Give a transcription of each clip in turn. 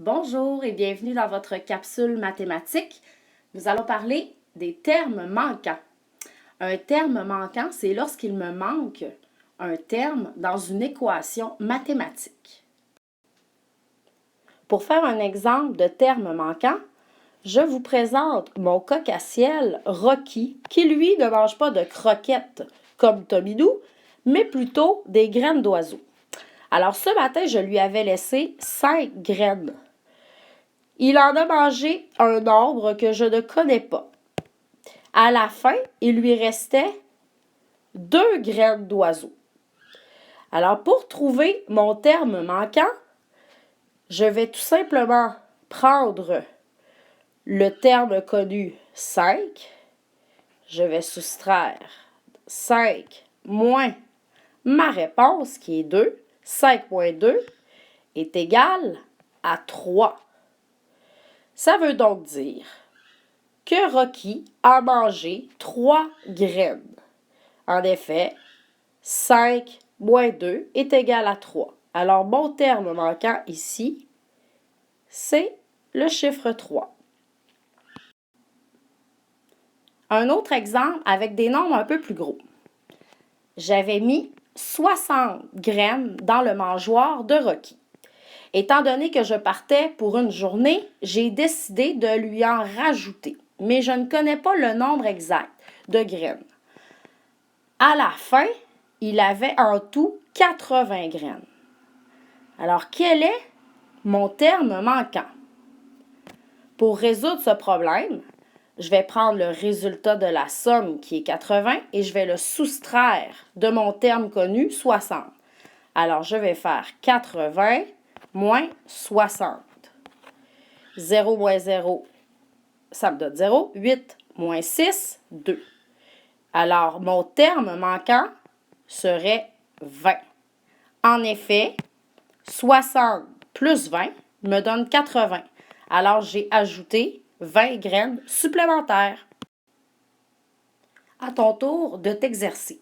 Bonjour et bienvenue dans votre capsule mathématique. Nous allons parler des termes manquants. Un terme manquant, c'est lorsqu'il me manque un terme dans une équation mathématique. Pour faire un exemple de terme manquant, je vous présente mon coq à ciel Rocky, qui lui ne mange pas de croquettes comme Tomidou, mais plutôt des graines d'oiseaux. Alors ce matin, je lui avais laissé 5 graines. Il en a mangé un nombre que je ne connais pas. À la fin, il lui restait 2 graines d'oiseau. Alors, pour trouver mon terme manquant, je vais tout simplement prendre le terme connu 5. Je vais soustraire 5 moins ma réponse qui est 2. 5 moins 2 est égal à 3. Ça veut donc dire que Rocky a mangé 3 graines. En effet, 5 moins 2 est égal à 3. Alors, mon terme manquant ici, c'est le chiffre 3. Un autre exemple avec des nombres un peu plus gros. J'avais mis 60 graines dans le mangeoire de Rocky. Étant donné que je partais pour une journée, j'ai décidé de lui en rajouter, mais je ne connais pas le nombre exact de graines. À la fin, il avait en tout 80 graines. Alors, quel est mon terme manquant? Pour résoudre ce problème, je vais prendre le résultat de la somme qui est 80 et je vais le soustraire de mon terme connu 60. Alors, je vais faire 80 moins 60. 0 moins 0, ça me donne 0. 8 moins 6, 2. Alors, mon terme manquant serait 20. En effet, 60 plus 20 me donne 80. Alors, j'ai ajouté 20 graines supplémentaires. À ton tour de t'exercer.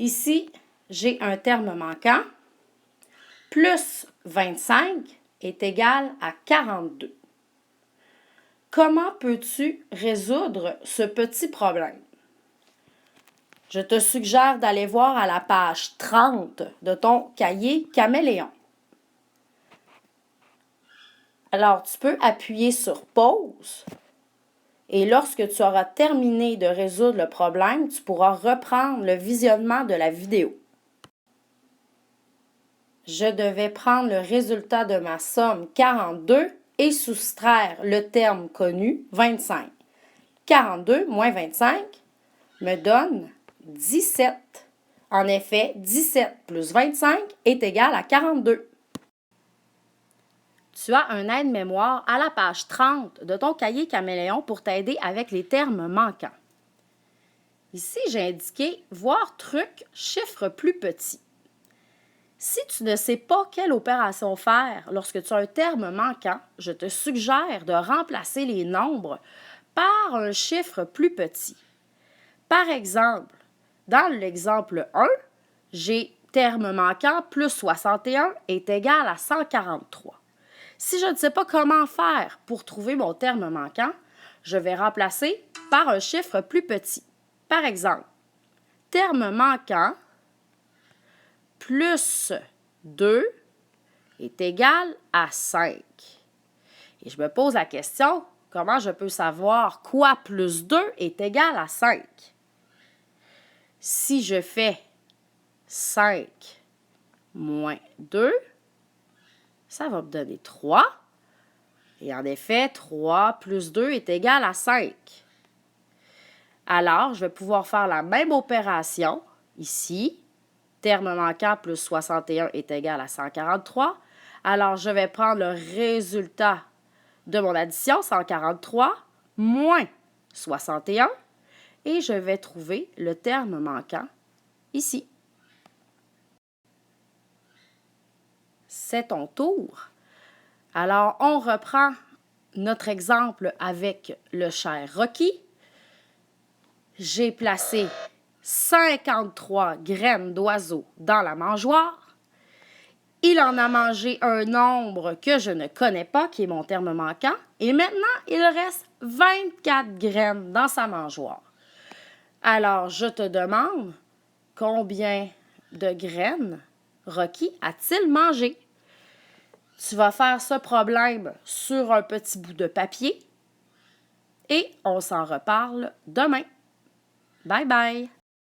Ici, j'ai un terme manquant. Plus 25 est égal à 42. Comment peux-tu résoudre ce petit problème? Je te suggère d'aller voir à la page 30 de ton cahier Caméléon. Alors, tu peux appuyer sur pause et lorsque tu auras terminé de résoudre le problème, tu pourras reprendre le visionnement de la vidéo. Je devais prendre le résultat de ma somme 42 et soustraire le terme connu 25. 42 moins 25 me donne 17. En effet, 17 plus 25 est égal à 42. Tu as un aide-mémoire à la page 30 de ton cahier Caméléon pour t'aider avec les termes manquants. Ici, j'ai indiqué « Voir truc, chiffre plus petit ». Si tu ne sais pas quelle opération faire lorsque tu as un terme manquant, je te suggère de remplacer les nombres par un chiffre plus petit. Par exemple, dans l'exemple 1, j'ai terme manquant plus 61 est égal à 143. Si je ne sais pas comment faire pour trouver mon terme manquant, je vais remplacer par un chiffre plus petit. Par exemple, terme manquant plus 2 est égal à 5. Et je me pose la question, comment je peux savoir quoi plus 2 est égal à 5? Si je fais 5 moins 2, ça va me donner 3. Et en effet, 3 plus 2 est égal à 5. Alors, je vais pouvoir faire la même opération ici. Terme manquant plus 61 est égal à 143. Alors, je vais prendre le résultat de mon addition, 143, moins 61, et je vais trouver le terme manquant ici. C'est ton tour. Alors, on reprend notre exemple avec le cher Rocky. J'ai placé 53 graines d'oiseau dans la mangeoire. Il en a mangé un nombre que je ne connais pas, qui est mon terme manquant, et maintenant, il reste 24 graines dans sa mangeoire. Alors, je te demande, combien de graines Rocky a-t-il mangé? Tu vas faire ce problème sur un petit bout de papier et on s'en reparle demain. Bye bye!